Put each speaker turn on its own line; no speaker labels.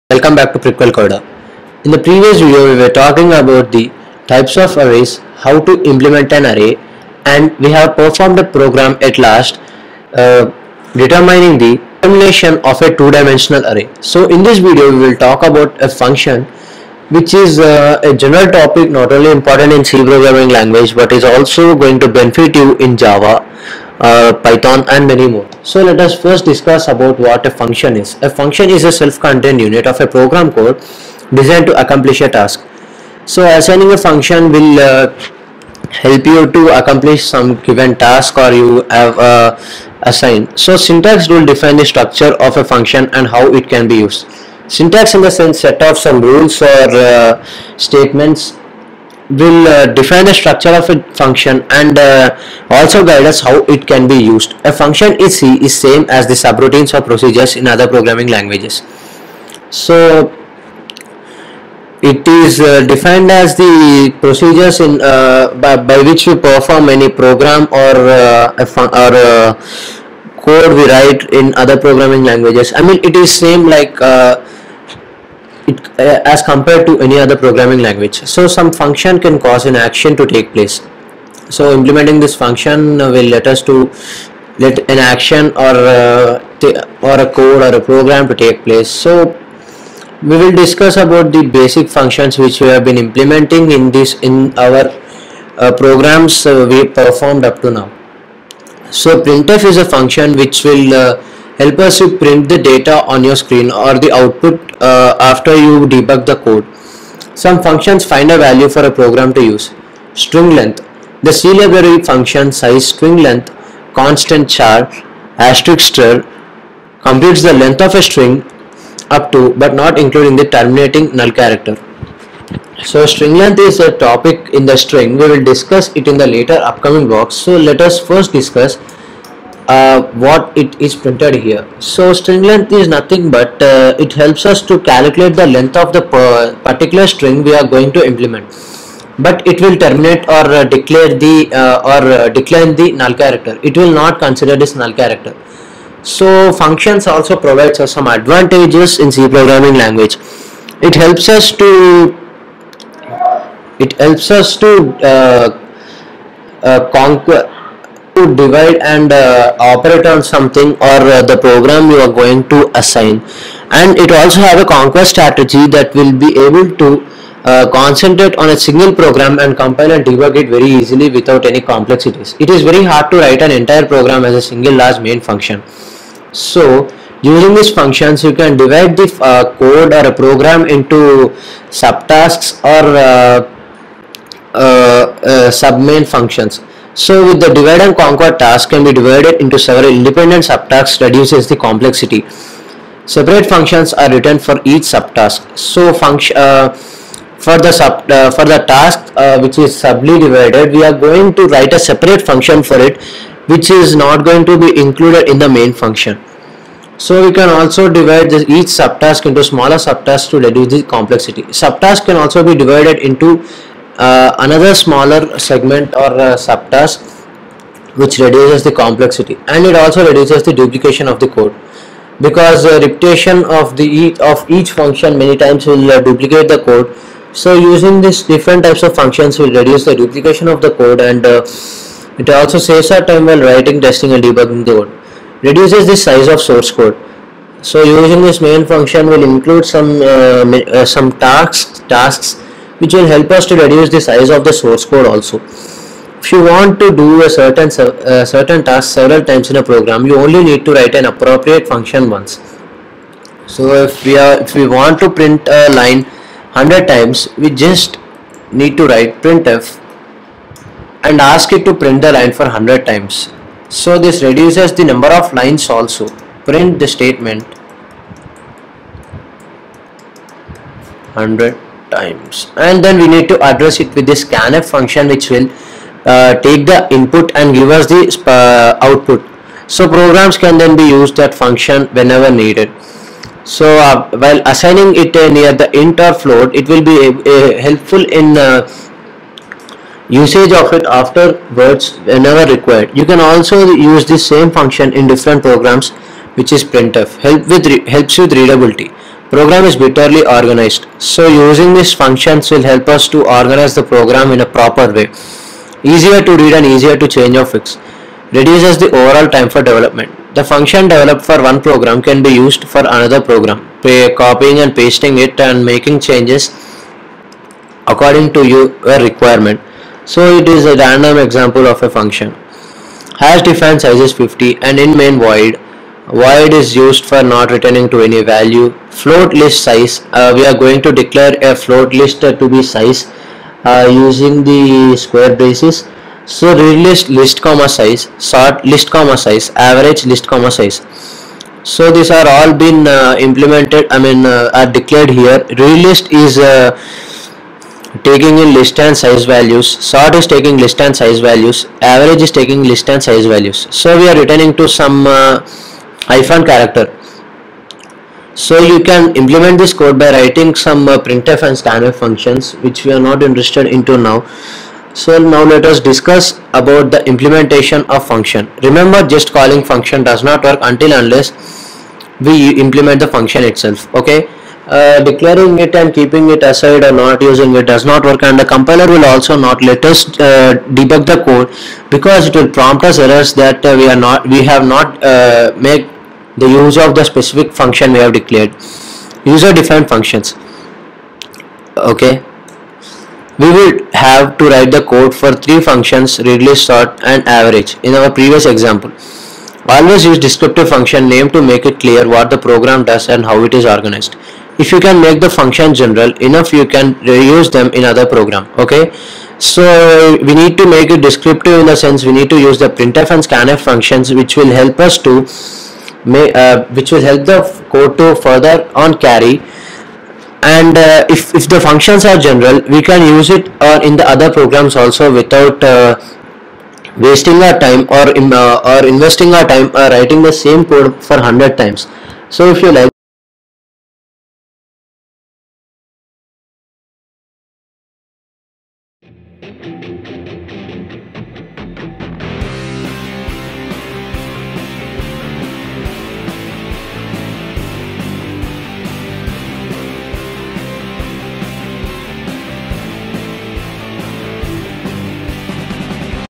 Welcome back to Prequel Coda. In the previous video, we were talking about the types of arrays, how to implement an array, and we have performed a program at last determining the termination of a two-dimensional array. So in this video, we will talk about a function which is a general topic not only important in C programming language but is also going to benefit you in Java, Python and many more. So let us first discuss about what a function is. A function is a self-contained unit of a program code designed to accomplish a task. So assigning a function will help you to accomplish some given task or you have assigned. So syntax will define the structure of a function and how it can be used. Syntax in the sense set of some rules or statements will define the structure of a function and also guide us how it can be used. A function is same as the subroutines or procedures in other programming languages. So it is defined as the procedures in by which we perform any program or code we write in other programming languages. I mean, it is same like as compared to any other programming language. So some function can cause an action to take place. So implementing this function will let us to let an action or a code or a program to take place. So we will discuss about the basic functions which we have been implementing in our programs we performed up to now. So printf is a function which will help us to print the data on your screen or the output after you debug the code. Some functions find a value for a program to use. String length. The C library function size string length constant char asterisk stir computes the length of a string up to but not including the terminating null character. So string length is a topic in the string. We will discuss it in the later upcoming blocks. So let us first discuss what it is printed here. So string length is nothing but it helps us to calculate the length of the particular string we are going to implement, but it will terminate or declare the decline the null character. It will not consider this null character. So functions also provides us some advantages in C programming language. It helps us to conquer, to divide and operate on something or the program you are going to assign, and it also have a conquest strategy that will be able to concentrate on a single program and compile and debug it very easily without any complexities. It is very hard to write an entire program as a single large main function. So using these functions you can divide the code or a program into subtasks or sub-main functions. So with the divide and conquer task can be divided into several independent subtasks, reduces the complexity. Separate functions are written for each subtask. So for the task which is subly divided, we are going to write a separate function for it which is not going to be included in the main function. So we can also divide each subtask into smaller subtasks to reduce the complexity. Subtask can also be divided into another smaller segment or subtask which reduces the complexity, and it also reduces the duplication of the code, because repetition of each function many times will duplicate the code. So using these different types of functions will reduce the duplication of the code, and it also saves our time while writing, testing and debugging the code. Reduces the size of source code. So using this main function will include some tasks which will help us to reduce the size of the source code also. If you want to do a certain task several times in a program, you only need to write an appropriate function once. So if we want to print a line 100 times, we just need to write printf and ask it to print the line for 100 times. So this reduces the number of lines also. Print the statement 100 times, and then we need to address it with this scanf function which will take the input and give us the output. So programs can then be used that function whenever needed. So while assigning it near the int or float, it will be helpful in usage of it afterwards whenever required. You can also use this same function in different programs which is printf, helps with readability. program is bitterly organized. So using these functions will help us to organize the program in a proper way. Easier to read and easier to change or fix. Reduces the overall time for development. The function developed for one program can be used for another program. Copying and pasting it and making changes according to your requirement. So it is a random example of a function. Hash defined size is 50 and in main void. Void is used for not returning to any value. Float list size, we are going to declare a float list to be size using the square braces. So read list comma size, sort list comma size, average list comma size. So these are all been implemented, are declared here. Read list is taking in list and size values, sort is taking list and size values, average is taking list and size values. So we are returning to some hyphen character. So you can implement this code by writing some printf and scanf functions, which we are not interested into now. So now let us discuss about the implementation of function. Remember, just calling function does not work until unless we implement the function itself. Okay, declaring it and keeping it aside or not using it does not work, and the compiler will also not let us debug the code, because it will prompt us errors that we have not made the use of the specific function we have declared. User defined functions. Okay, we will have to write the code for three functions: read, list, sort and average in our previous example. Always use descriptive function name to make it clear what the program does and how it is organized. If you can make the function general enough, you can reuse them in other program. Okay, so we need to make it descriptive in the sense we need to use the printf and scanf functions, which will help us to which will help the code to further on carry. And if the functions are general, we can use it in the other programs also without wasting our time or investing our time writing the same code for 100 times. So if you like